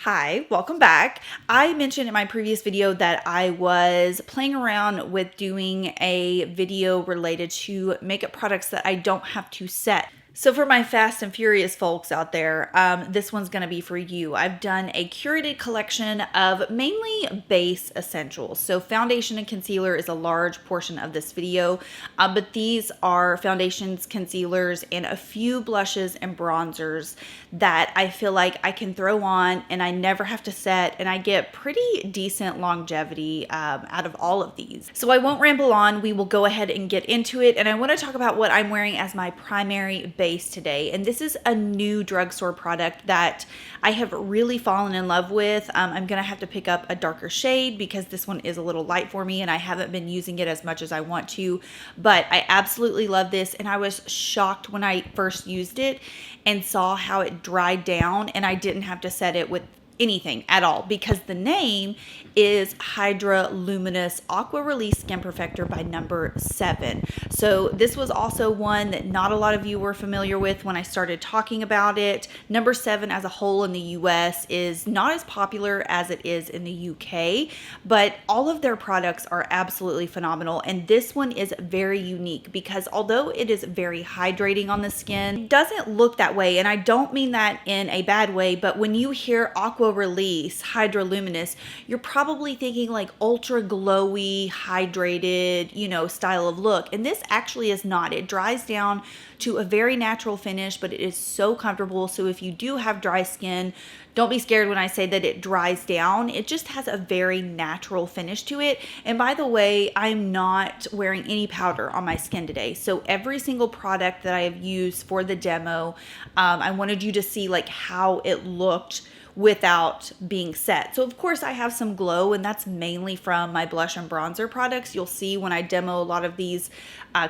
Hi, welcome back. I mentioned in my previous video that I was playing around with doing a video related to makeup products that I don't have to set. So for my fast and furious folks out there, this one's gonna be for you. I've done a curated collection of mainly base essentials. So foundation and concealer is a large portion of this video, but these are foundations, concealers, and a few blushes and bronzers that I feel like I can throw on and I never have to set, and I get pretty decent longevity out of all of these. So I won't ramble on, we will go ahead and get into it, and I wanna talk about what I'm wearing as my primary base today. And this is a new drugstore product that I have really fallen in love with. I'm gonna have to pick up a darker shade because this one is a little light for me and I haven't been using it as much as I want to, but I absolutely love this, and I was shocked when I first used it and saw how it dried down and I didn't have to set it with anything at all because the name is Hydraluminous Aqua Release Skin Perfector by number 7. So this was also one that not a lot of you were familiar with when I started talking about it. Number 7 as a whole in the US is not as popular as it is in the UK, but all of their products are absolutely phenomenal, and this one is very unique because although it is very hydrating on the skin, it doesn't look that way, and I don't mean that in a bad way, but when you hear Aqua Release Hydraluminous, you're probably thinking like ultra glowy, hydrated, style of look. And this actually is not. It dries down to a very natural finish, but it is so comfortable. So if you do have dry skin, don't be scared when I say that it dries down. It just has a very natural finish to it. And by the way, I'm not wearing any powder on my skin today. So every single product that I have used for the demo, I wanted you to see like how it looked without being set. So of course I have some glow, and that's mainly from my blush and bronzer products. You'll see when I demo a lot of these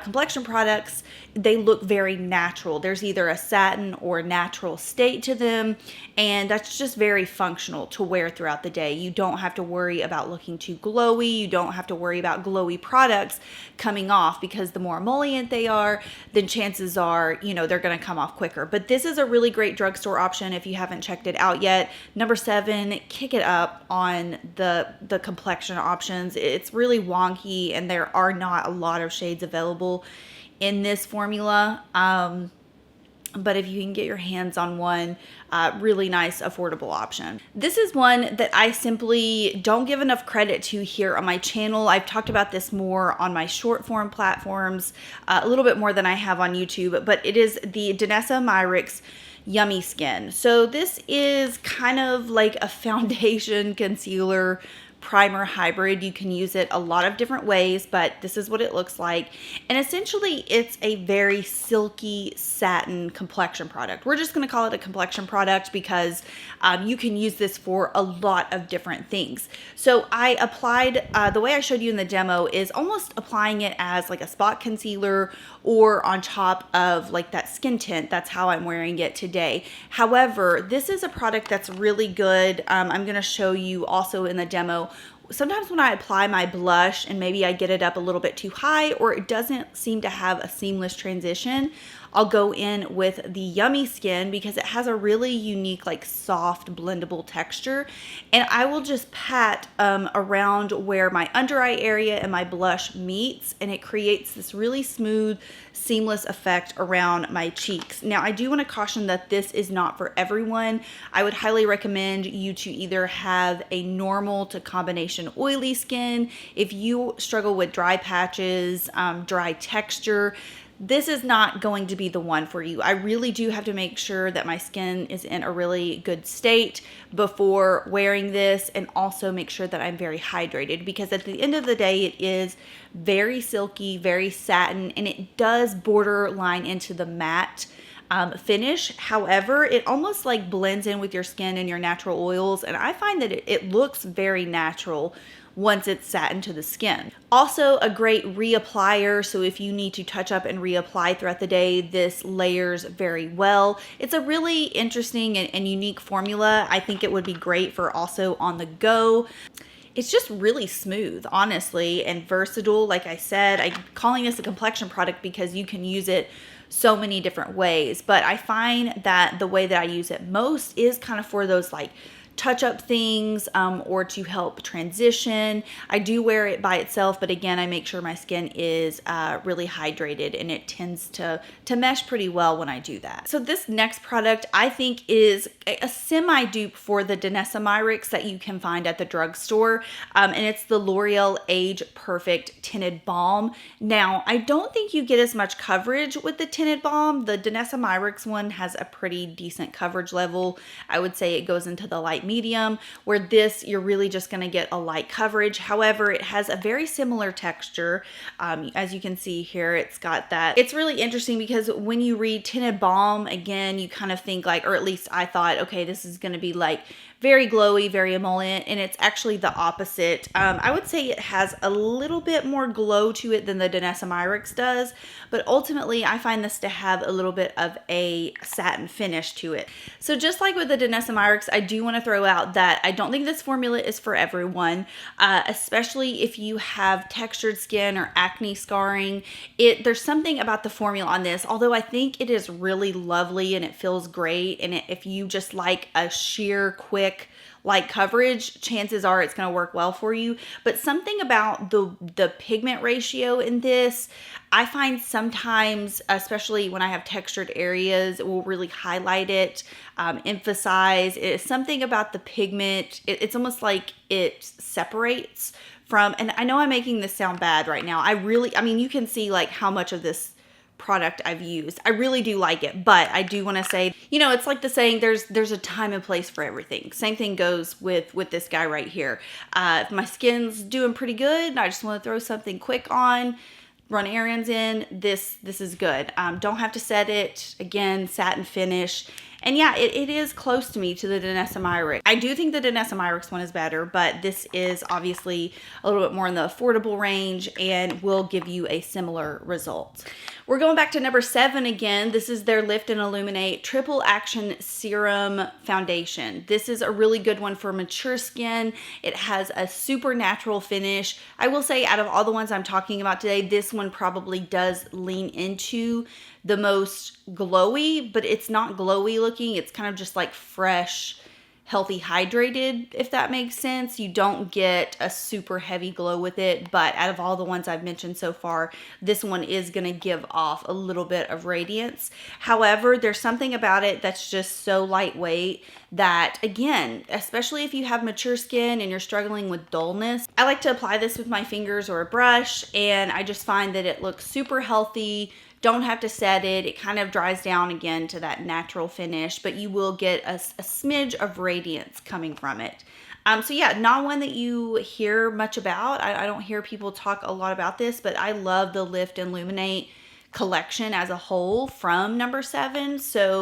complexion products, they look very natural. There's either a satin or natural state to them, and that's just very functional to wear throughout the day. You don't have to worry about looking too glowy. You don't have to worry about glowy products coming off, because the more emollient they are, then chances are, they're gonna come off quicker. But this is a really great drugstore option if you haven't checked it out yet. Number 7, kick it up on the complexion options. It's really wonky, and there are not a lot of shades available in this formula. But if you can get your hands on one, really nice, affordable option. This is one that I simply don't give enough credit to here on my channel. I've talked about this more on my short form platforms, a little bit more than I have on YouTube, but it is the Danessa Myricks Yummy Skin. So this is kind of like a foundation, concealer, primer hybrid. You can use it a lot of different ways, but this is what it looks like. And essentially it's a very silky satin complexion product. We're just going to call it a complexion product because you can use this for a lot of different things. So I applied, the way I showed you in the demo is almost applying it as like a spot concealer or on top of like that skin tint. That's how I'm wearing it today. However, this is a product that's really good. I'm going to show you also in the demo. Sometimes when I apply my blush and maybe I get it up a little bit too high, or it doesn't seem to have a seamless transition, I'll go in with the Yummy Skin because it has a really unique, like soft, blendable texture. And I will just pat around where my under eye area and my blush meets, and it creates this really smooth, seamless effect around my cheeks. Now, I do want to caution that this is not for everyone. I would highly recommend you to either have a normal to combination oily skin. If you struggle with dry patches, dry texture, this is not going to be the one for you. I really do have to make sure that my skin is in a really good state before wearing this, and also make sure that I'm very hydrated, because at the end of the day, it is very silky, very satin, and it does borderline into the matte finish. However, it almost like blends in with your skin and your natural oils, and I find that it looks very natural once it's sat into the skin. Also a great reapplier, so if you need to touch up and reapply throughout the day, this layers very well. It's a really interesting and unique formula. I think it would be great for also on the go. It's just really smooth, honestly, and versatile. Like I said, I'm calling this a complexion product because you can use it so many different ways, but I find that the way that I use it most is kind of for those like touch up things or to help transition. I do wear it by itself, but again, I make sure my skin is really hydrated, and it tends to mesh pretty well when I do that. So this next product I think is a semi dupe for the Danessa Myricks that you can find at the drugstore, and it's the Loreal Age Perfect Tinted Balm. Now, I don't think you get as much coverage with the tinted balm. The Danessa Myricks one has a pretty decent coverage level. I would say it goes into the light medium, where this you're really just going to get a light coverage. However, it has a very similar texture. As you can see here, it's got that. It's really interesting because when you read tinted balm, again, you kind of think like, or at least I thought, okay, this is going to be like very glowy, very emollient, and it's actually the opposite. I would say it has a little bit more glow to it than the Danessa Myricks does, but ultimately I find this to have a little bit of a satin finish to it. So just like with the Danessa Myricks, I do want to throw out that I don't think this formula is for everyone, especially if you have textured skin or acne scarring. There's something about the formula on this, although I think it is really lovely and it feels great, and if you just like a sheer, quick, light coverage, chances are it's going to work well for you. But something about the pigment ratio in this, I find sometimes, especially when I have textured areas, it will really highlight it, emphasize. It's something about the pigment. It's almost like it separates from, and I know I'm making this sound bad right now. I mean, you can see like how much of this product I've used. I really do like it, but I do want to say, you know, it's like the saying, there's a time and place for everything. Same thing goes with this guy right here. If my skin's doing pretty good and I just want to throw something quick on, run errands in, this is good. Don't have to set it. Again, satin finish. And yeah, it is close to me to the Danessa Myricks. I do think the Danessa Myricks one is better, but this is obviously a little bit more in the affordable range and will give you a similar result. We're going back to number 7 again. This is their Lift and Illuminate Triple Action Serum Foundation. This is a really good one for mature skin. It has a super natural finish. I will say out of all the ones I'm talking about today, this one probably does lean into the most glowy, but it's not glowy looking. It's kind of just like fresh, healthy, hydrated, if that makes sense. You don't get a super heavy glow with it, but out of all the ones I've mentioned so far, this one is going to give off a little bit of radiance. However, there's something about it that's just so lightweight that, again, especially if you have mature skin and you're struggling with dullness, I like to apply this with my fingers or a brush, and I just find that it looks super healthy. Don't have to set it. It kind of dries down again to that natural finish, but you will get a smidge of radiance coming from it. So yeah, not one that you hear much about. I don't hear people talk a lot about this, but I love the Lift and Illuminate collection as a whole from number 7. So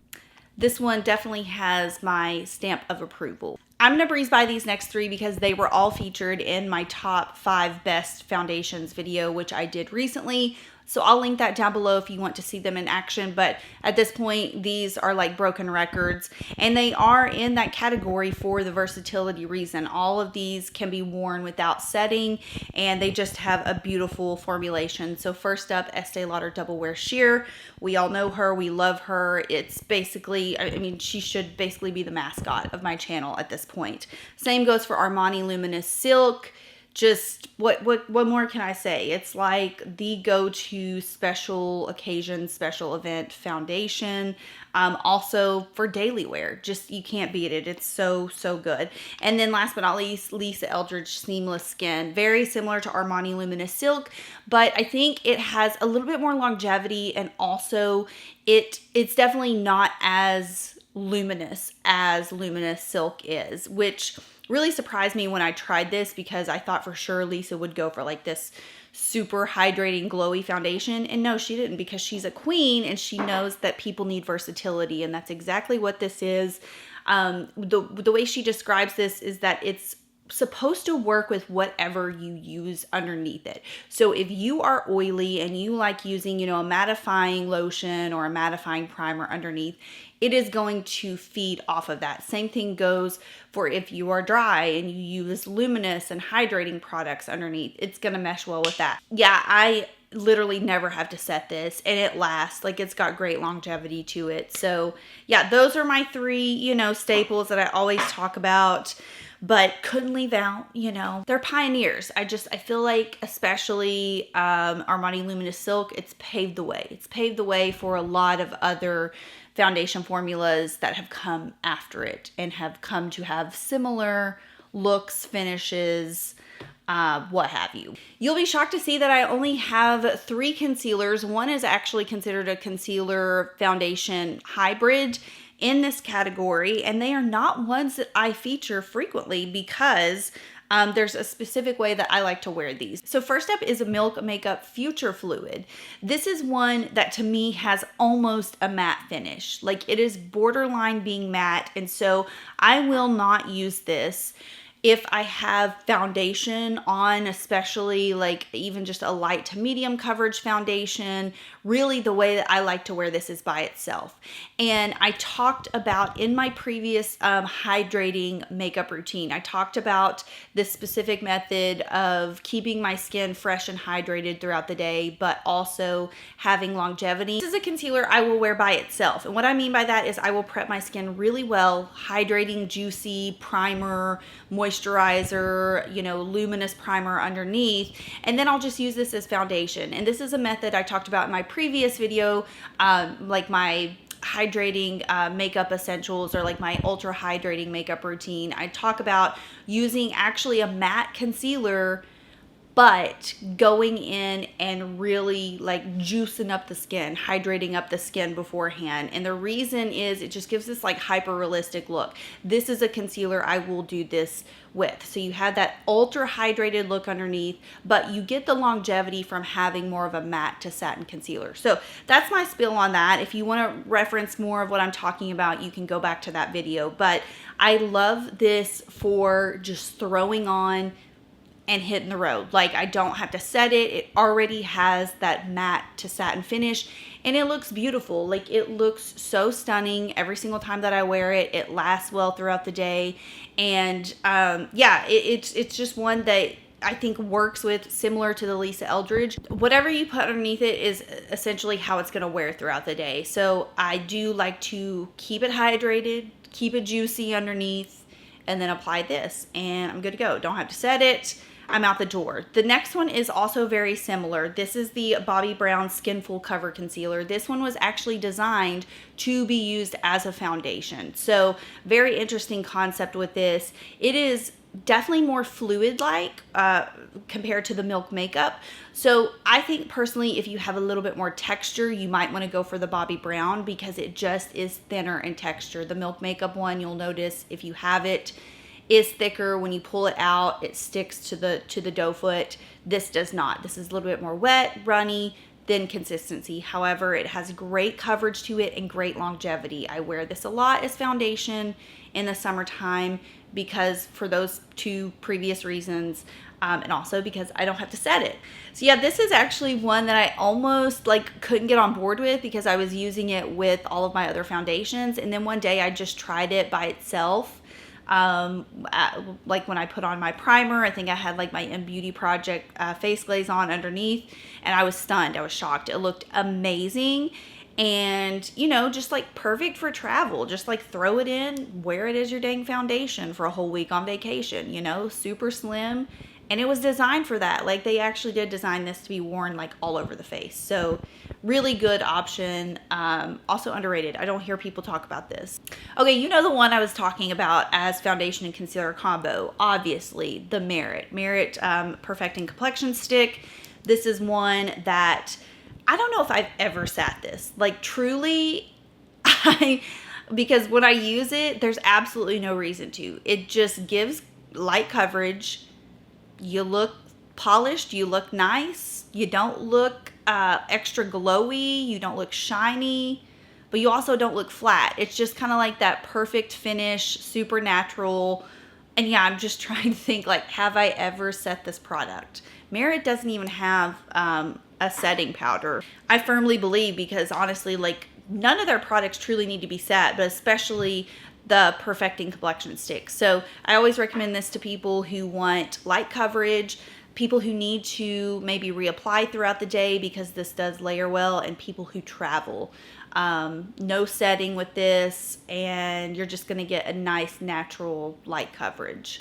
this one definitely has my stamp of approval. I'm going to breeze by these next 3 because they were all featured in my top 5 best foundations video, which I did recently. So I'll link that down below if you want to see them in action. But at this point, these are like broken records, and they are in that category for the versatility reason. All of these can be worn without setting, and they just have a beautiful formulation. So first up, Estee Lauder Double Wear Sheer. We all know her. We love her. It's basically, I mean, she should basically be the mascot of my channel at this point. Same goes for Armani Luminous Silk. Just what more can I say? It's like the go-to special occasion, special event foundation. Also for daily wear, just you can't beat it. It's so good. And then last but not least, Lisa Eldridge Seamless Skin, very similar to Armani Luminous Silk, but I think it has a little bit more longevity, and also it's definitely not as luminous as Luminous Silk is, which really surprised me when I tried this because I thought for sure Lisa would go for like this super hydrating glowy foundation, and no, she didn't, because she's a queen and she knows that people need versatility, and that's exactly what this is. The way she describes this is that it's supposed to work with whatever you use underneath it. So if you are oily and you like using, you know, a mattifying lotion or a mattifying primer underneath, it is going to feed off of that. Same thing goes for if you are dry and you use luminous and hydrating products underneath. It's going to mesh well with that. Yeah, I literally never have to set this, and it lasts. Like, it's got great longevity to it. So yeah, those are my three, you know, staples that I always talk about, but couldn't leave out, you know, they're pioneers. I feel like, especially Armani Luminous Silk, it's paved the way. It's paved the way for a lot of other foundation formulas that have come after it and have come to have similar looks, finishes, what have you. You'll be shocked to see that I only have 3 concealers. One is actually considered a concealer foundation hybrid in this category, and they are not ones that I feature frequently because there's a specific way that I like to wear these. So first up is a Milk Makeup Future Fluid. This is one that to me has almost a matte finish. Like, it is borderline being matte, and so I will not use this if I have foundation on, especially like even just a light to medium coverage foundation. Really, the way that I like to wear this is by itself. And I talked about in my previous hydrating makeup routine, I talked about this specific method of keeping my skin fresh and hydrated throughout the day, but also having longevity. This is a concealer I will wear by itself. And what I mean by that is I will prep my skin really well, hydrating, juicy, primer, moisturizer, you know, luminous primer underneath, and then I'll just use this as foundation. And this is a method I talked about in my previous video, like my hydrating makeup essentials, or like my ultra hydrating makeup routine. I talk about using actually a matte concealer, but going in and really like juicing up the skin, hydrating up the skin beforehand. And the reason is it just gives this like hyper realistic look. This is a concealer I will do this with. So you have that ultra hydrated look underneath, but you get the longevity from having more of a matte to satin concealer. So that's my spill on that. If you want to reference more of what I'm talking about, you can go back to that video. But I love this for just throwing on and hitting the road. Like, I don't have to set it. It already has that matte to satin finish, and it looks beautiful. Like, it looks so stunning every single time that I wear it. It lasts well throughout the day. And yeah, it's just one that I think works with, similar to the Lisa Eldridge. Whatever you put underneath it is essentially how it's going to wear throughout the day. So I do like to keep it hydrated, keep it juicy underneath, and then apply this, and I'm good to go. Don't have to set it. I'm out the door. The next one is also very similar. This is the Bobbi Brown Skin Full Cover Concealer. This one was actually designed to be used as a foundation. So very interesting concept with this. It is definitely more fluid-like compared to the Milk Makeup. So I think personally, if you have a little bit more texture, you might want to go for the Bobbi Brown because it just is thinner in texture. The Milk Makeup one, you'll notice if you have it, is thicker. When you pull it out, it sticks to the doe foot. This does not. This is a little bit more wet, runny, thin consistency. However, it has great coverage to it and great longevity. I wear this a lot as foundation in the summertime because for those 2 previous reasons, and also because I don't have to set it. So yeah, this is actually one that I almost like couldn't get on board with because I was using it with all of my other foundations, and then one day I just tried it by itself. Like when I put on my primer, I think I had like my Beauty Project face glaze on underneath, and I was stunned. I was shocked. It looked amazing, and you know, just like perfect for travel. Just like throw it in, wear it as your dang foundation for a whole week on vacation, you know, super slim. And it was designed for that. Like, they actually did design this to be worn like all over the face. So really good option. Also underrated. I don't hear people talk about this. Okay, you know the one I was talking about as foundation and concealer combo, obviously the Merit Perfecting Complexion Stick. This is one that I don't know if I've ever sat this. Like, truly, because when I use it, there's absolutely no reason to. It just gives light coverage. You look polished, you look nice, you don't look extra glowy, you don't look shiny, but you also don't look flat. It's just kind of like that perfect finish, super natural. And yeah, I'm just trying to think, like, have I ever set this product? Merit doesn't even have a setting powder. I firmly believe, because honestly, like, none of their products truly need to be set, but especially the Perfecting Complexion Stick. So I always recommend this to people who want light coverage, people who need to maybe reapply throughout the day because this does layer well, and people who travel. No setting with this, and you're just going to get a nice natural light coverage.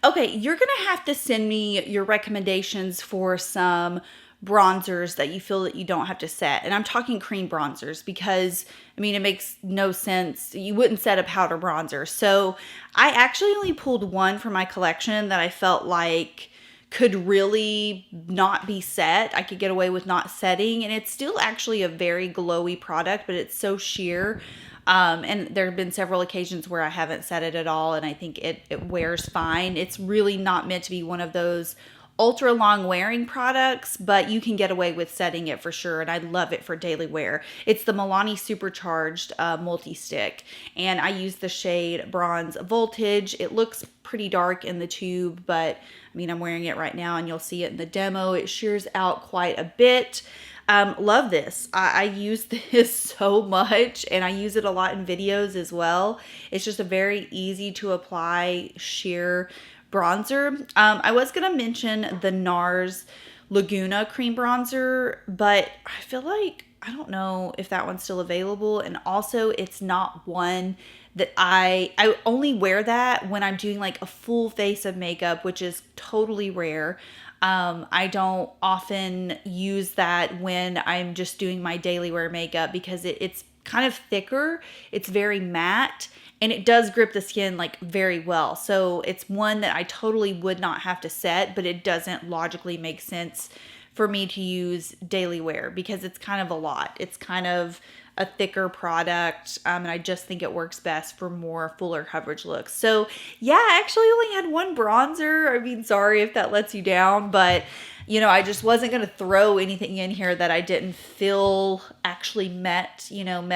Okay, you're going to have to send me your recommendations for some bronzers that you feel that you don't have to set. And I'm talking cream bronzers because, I mean, it makes no sense. You wouldn't set a powder bronzer. So I actually only pulled one from my collection that I felt like could really not be set. I could get away with not setting, and it's still actually a very glowy product, but it's so sheer. And there have been several occasions where I haven't set it at all, and I think it wears fine. It's really not meant to be one of those ultra long wearing products, but you can get away with setting it for sure, and I love it for daily wear. It's the Milani Supercharged Multi-Stick, and I use the shade Bronze Voltage. It looks pretty dark in the tube, but I mean, I'm wearing it right now, and you'll see it in the demo. It shears out quite a bit. Love this. I use this so much, and I use it a lot in videos as well. It's just a very easy to apply sheer bronzer. I was going to mention the Nars Laguna cream bronzer, but I feel like, I don't know if that one's still available. And also, it's not one that I only wear that when I'm doing like a full face of makeup, which is totally rare. I don't often use that when I'm just doing my daily wear makeup because it's kind of thicker. It's very matte, and it does grip the skin like very well. So it's one that I totally would not have to set, but it doesn't logically make sense for me to use daily wear because it's kind of a lot. It's kind of a thicker product, and I just think it works best for more fuller coverage looks. So yeah, I actually only had one bronzer. I mean, sorry if that lets you down, but you know, I just wasn't going to throw anything in here that I didn't feel actually met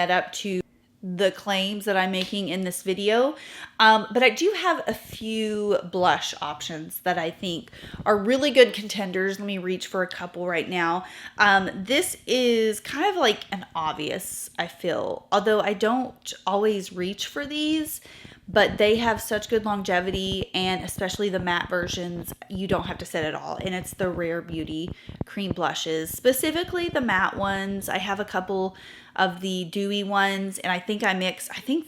up to the claims that I'm making in this video. But I do have a few blush options that I think are really good contenders. Let me reach for a couple right now. This is kind of like an obvious, I feel, although I don't always reach for these, but they have such good longevity, and especially the matte versions, you don't have to set at all. And it's the Rare Beauty cream blushes, specifically the matte ones. I have a couple of the dewy ones, and I think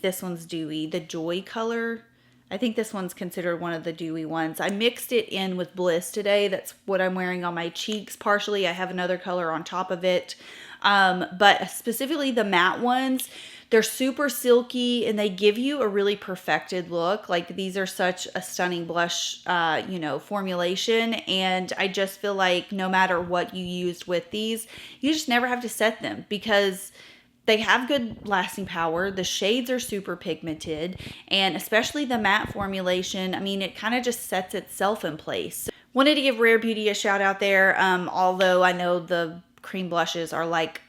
this one's dewy, the Joy color. I think this one's considered one of the dewy ones. I mixed it in with Bliss today. That's what I'm wearing on my cheeks partially. I have another color on top of it. But specifically the matte ones, they're super silky, and they give you a really perfected look. Like, these are such a stunning blush, formulation. And I just feel like no matter what you used with these, you just never have to set them because they have good lasting power. The shades are super pigmented, and especially the matte formulation, I mean, it kind of just sets itself in place. Wanted to give Rare Beauty a shout out there, although I know the cream blushes are like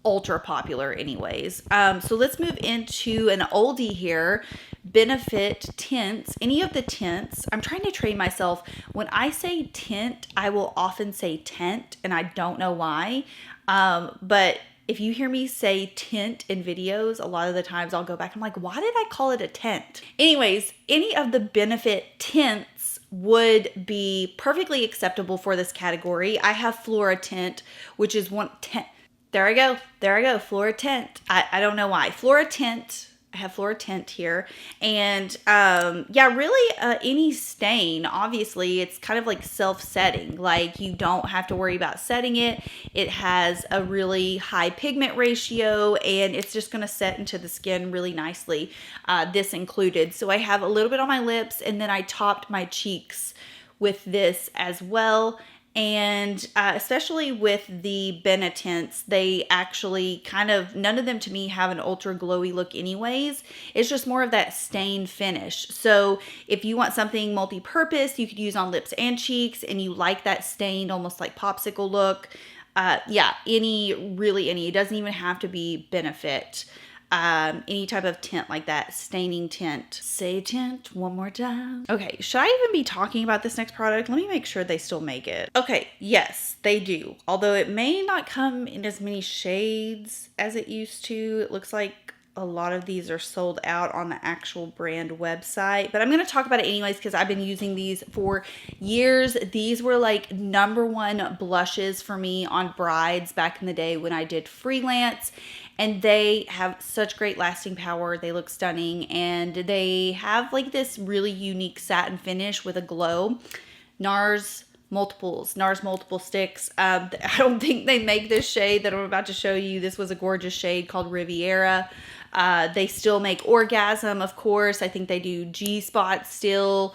ultra popular anyways. So let's move into an oldie here. Benefit Tints. Any of the tints. I'm trying to train myself. When I say tint, I will often say tent, and I don't know why. But if you hear me say tint in videos, a lot of the times I'll go back and I'm like, why did I call it a tent? Anyways, any of the Benefit tints would be perfectly acceptable for this category. I have Floratint, which is one tent. There I go. Floratint. I don't know why. Floratint. I have Floratint here. And really any stain, obviously, it's kind of like self-setting. Like, you don't have to worry about setting it. It has a really high pigment ratio, and it's just going to set into the skin really nicely, this included. So I have a little bit on my lips, and then I topped my cheeks with this as well. And especially with the Benetint's, they actually none of them to me have an ultra glowy look anyways. It's just more of that stained finish. So if you want something multi-purpose, you could use on lips and cheeks, and you like that stained, almost like popsicle look, any. It doesn't even have to be Benefit. any type of tint like that, staining tint. Say tint one more time. Okay, should I even be talking about this next product? Let me make sure they still make it. Okay, yes, they do. Although it may not come in as many shades as it used to. It looks like a lot of these are sold out on the actual brand website, but I'm going to talk about it anyways because I've been using these for years. These were like #1 blushes for me on brides back in the day when I did freelance, and they have such great lasting power. They look stunning, and they have like this really unique satin finish with a glow. Nars Multiple sticks. I don't think they make this shade that I'm about to show you. This was a gorgeous shade called Riviera. They still make Orgasm, of course. I think they do G-Spot still.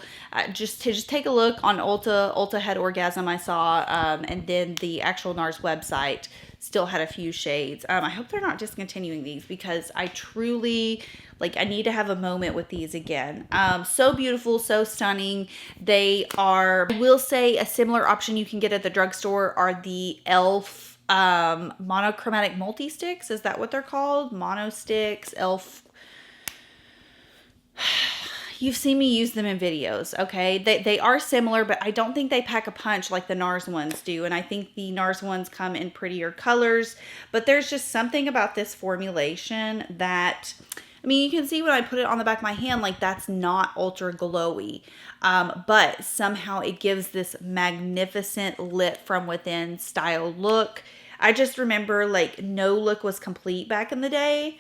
Just take a look on Ulta had Orgasm, I saw, and then the actual Nars website still had a few shades. I hope they're not discontinuing these because I truly, like, I need to have a moment with these again. So beautiful, so stunning. They are, I will say, a similar option you can get at the drugstore are the e.l.f. Monochromatic multi-sticks. Is that what they're called? Mono sticks, e.l.f. You've seen me use them in videos, okay? They are similar, but I don't think they pack a punch like the Nars ones do. And I think the Nars ones come in prettier colors. But there's just something about this formulation that, I mean, you can see when I put it on the back of my hand, like that's not ultra glowy. But somehow it gives this magnificent lit from within style look. I just remember like no look was complete back in the day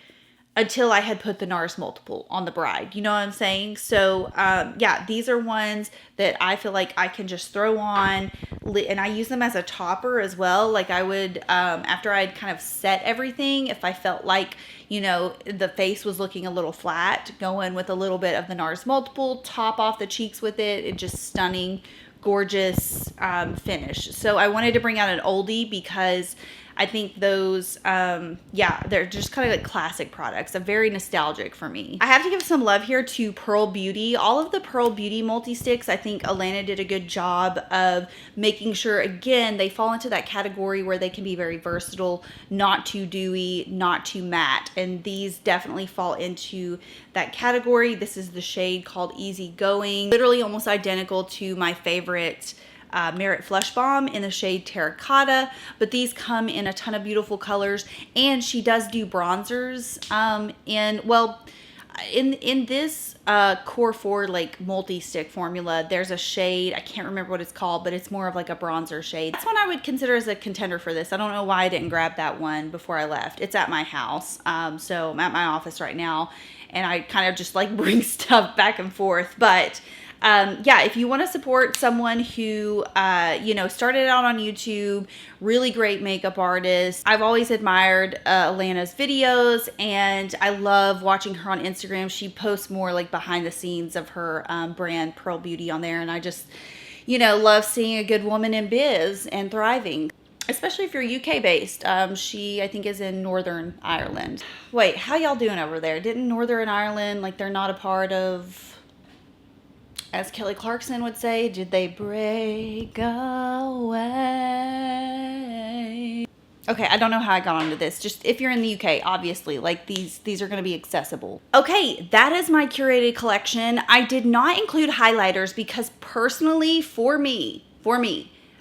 until I had put the Nars Multiple on the bride. You know what I'm saying? So, yeah, these are ones that I feel like I can just throw on, and I use them as a topper as well. Like I would, after I'd kind of set everything, if I felt like, you know, the face was looking a little flat, go in with a little bit of the Nars Multiple, top off the cheeks with it, and just stunning, gorgeous finish. So I wanted to bring out an oldie because I think those, yeah, they're just kind of like classic products. They're very nostalgic for me. I have to give some love here to Pearl Beauty. All of the Pearl Beauty multi-sticks, I think Alana did a good job of making sure, again, they fall into that category where they can be very versatile, not too dewy, not too matte. And these definitely fall into that category. This is the shade called Easy Going. Literally almost identical to my favorite Merit Flush Balm in the shade Terracotta, but these come in a ton of beautiful colors, and she does do bronzers in this Core 4 like multi-stick formula. There's a shade, I can't remember what it's called, but it's more of like a bronzer shade. That's one I would consider as a contender for this. I don't know why I didn't grab that one before I left. It's at my house, so I'm at my office right now, and I kind of just like bring stuff back and forth, but yeah, if you want to support someone who, you know, started out on YouTube, really great makeup artist. I've always admired Alana's videos, and I love watching her on Instagram. She posts more like behind the scenes of her brand Pearl Beauty on there, and I just, you know, love seeing a good woman in biz and thriving. Especially if you're UK based. She, I think, is in Northern Ireland. Wait, how y'all doing over there? Didn't Northern Ireland, like, they're not a part of, as Kelly Clarkson would say, did they break away? Okay, I don't know how I got onto this. Just if you're in the UK, obviously, like these are going to be accessible. Okay, that is my curated collection. I did not include highlighters because personally, for me,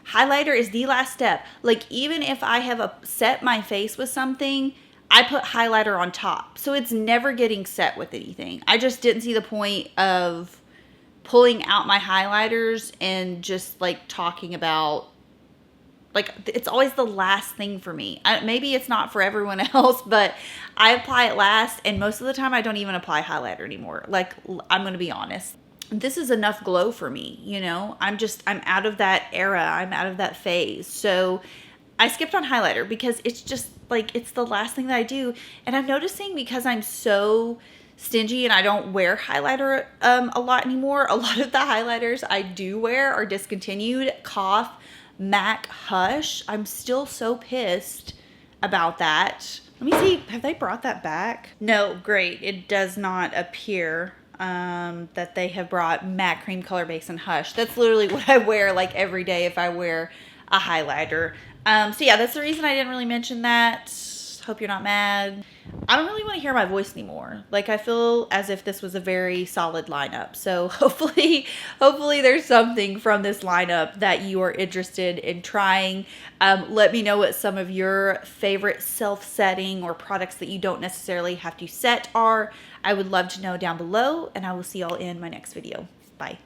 highlighter is the last step. Like even if I have set my face with something, I put highlighter on top. So it's never getting set with anything. I just didn't see the point of pulling out my highlighters and just like talking about, like, it's always the last thing for me. Maybe it's not for everyone else, but I apply it last, and most of the time I don't even apply highlighter anymore. Like, I'm going to be honest. This is enough glow for me, you know? I'm out of that era. I'm out of that phase. So I skipped on highlighter because it's just like, it's the last thing that I do. And I'm noticing because I'm so stingy and I don't wear highlighter a lot anymore. A lot of the highlighters I do wear are discontinued. Cough, MAC, Hush. I'm still so pissed about that. Let me see, have they brought that back? No, great. It does not appear that they have brought MAC Cream Color Base and Hush. That's literally what I wear like every day if I wear a highlighter. So yeah, that's the reason I didn't really mention that. Hope you're not mad. I don't really want to hear my voice anymore. Like, I feel as if this was a very solid lineup. So hopefully there's something from this lineup that you are interested in trying. Let me know what some of your favorite self-setting or products that you don't necessarily have to set are. I would love to know down below, and I will see y'all in my next video. Bye.